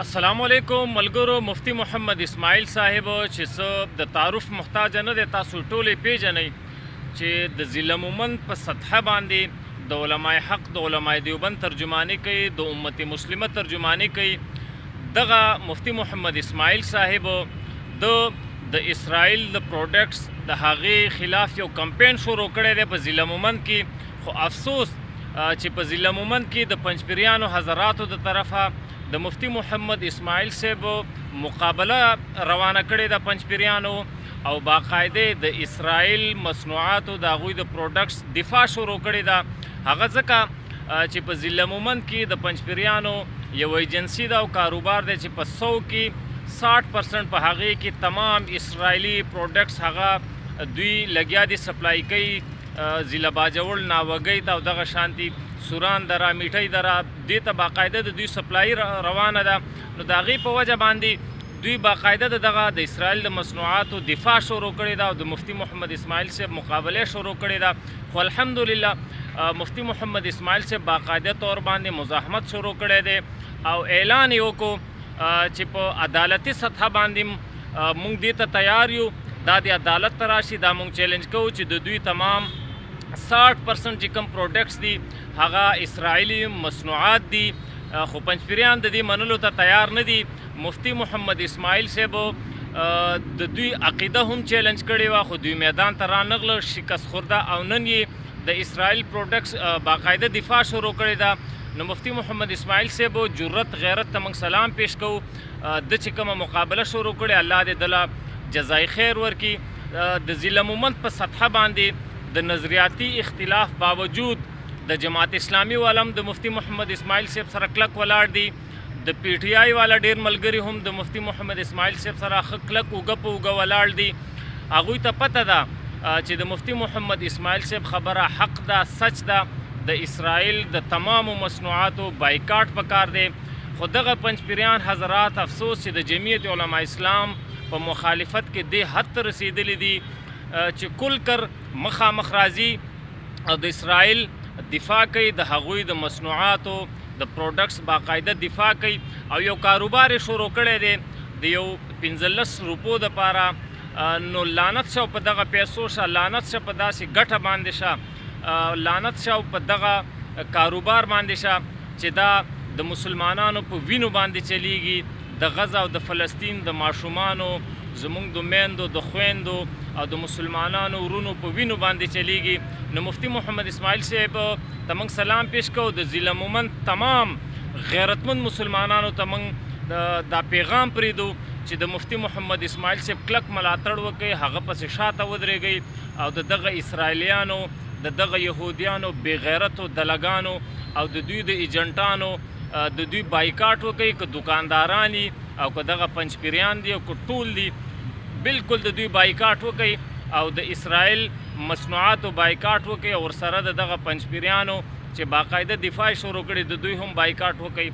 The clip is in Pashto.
السلام علیکم ملګرو. مفتی محمد اسماعیل صاحب چې څه د تعارف محتاج نه دی، تاسو ټولې پیژنئ چې د ضلع مومند په سطحه باندې د علماء حق د علماء دیوبند ترجمانی کوي، د امت مسلمه ترجمانی کوي. دغه مفتی محمد اسماعیل صاحب د اسرائیل د پروډکټس د هغې خلاف یو کمپین شروع کړی دی په ضلع مومند کې. خو افسوس چې په ضلع مومند کې د پنجپیریانو حضراتو د طرفه د مفتی محمد اسماعیل صاحب مقابله روانه کړې د پنجپیریانو او باقاعده د اسرائیل مصنوعاتو د هغوی د پروډکټس دفاع شروع کړې ده. هغه ځکه چې په ضلع مومند کې د پنجپیریانو یو ایجنسي ده او کاروبار دی چې په 100 کې 60% په هغې کې تمام اسرائیلي پروډکټس هغه دوی لګیا دي سپلای کوي ضلع باجوړ، ناوګۍ ته او دغه شانتي سوران دره، میټۍ دره، دې ته باقاعده د دوی سپلای روانه ده. نو د هغې په وجه باندې دوی باقاعده دغه د اسرائیل د مصنوعاتو دفاع شروع کړې ده او د مفتی محمد اسماعیل صاحب مقابله شروع کړې ده. خو الحمدلله مفتی محمد اسماعیل صاحب باقاعده طور باندې مزاحمت شروع کړی دی او اعلان یې وکړو چې په عدالتي سطحه باندې موږ دې ته تیار یو، دا د عدالت ته راشي. دا موږ چیلنج کوو چې د دوی تمام 60% چې کوم پروډکټس دي هغه اسرائیلي مصنوعات دي. خو پنجپیریان د دې منلو ته تیار نه دي. مفتی محمد اسماعیل صاحب د دوی عقیده هم چیلنج کړې وه، خو دوی میدان ته رانغله، شکست خورده او نن یې د اسرائیل پروډکټس باقاعده دفاع شروع کړې ده. نو مفتی محمد اسماعیل صاحب جرت غیرت ته موږ سلام پیش کوو. د چې کومه مقابله شروع کړې، الله دې دله جزای خیر ورکړي. د ضلع مومند په سطحه باندې د نظریاتي اختلاف باوجود د جماعت اسلامي والم د مفتی محمد اسماعیل صاحب سره کلک ولاړ دي. د پی ټی آی والا ډیر ملګري هم د مفتی محمد اسماعیل صاحب سره ښه کلک اوږه په اوږه ولاړ دي. هغوی ته پته ده چې د مفتی محمد اسماعیل صاحب خبره حق ده، سچ ده. د اسرائیل د تمامو مصنوعاتو بایکاټ پکار دی. خو دغه پنجپیریان حضرات افسوس چې د جمعیت علماء اسلام په مخالفت کې دې حد ته رسیدلی دي چې کل کر مخامخ راځي او د اسرائیل دفاع کوي، د هغوی د مصنوعاتو د پروډکټس باقاعده دفاع کوي او یو کاروبار یې شروع کړی دی د یو 15 روپو دپاره. نو لعنت شه په دغه پیسو شه، لعنت شه په داسې ګټه باندې شه، لعنت شه په دغه کاروبار باندې شه چې دا د مسلمانانو په وینو باندې چلیږي. د غزه او د فلسطین د ماشومانو، زمونږ د میندو، د خویندو او د مسلمانانو ورونو په وینو باندې چلیږي. نو مفتی محمد اسماعیل صاحب ته موږ سلام پیش کوو. د ضلع مومند تمام غیرتمند مسلمانانو ته موږ دا پیغام پرېږدو چې د مفتی محمد اسماعیل صاحب کلک ملاتړ وکړئ، هغه پسې شاته ودرېږئ او د دغه اسرائیلیانو، د دغه یهودیانو بې غیرتو دلګانو او د دوی د ایجنټانو د دوی بایکاټ وکړئ. که دکانداران دي او که دغه پنجپیریان دي او که ټول دي، بالکل د دوی بایکاټ وکړئ او د اسرائیل مصنوعاتو بایکاټ وکړئ او ورسره د دغه پنجپیریانو چې باقاعده دفاع شروع کړي د دوی هم بایکاټ وکړئ.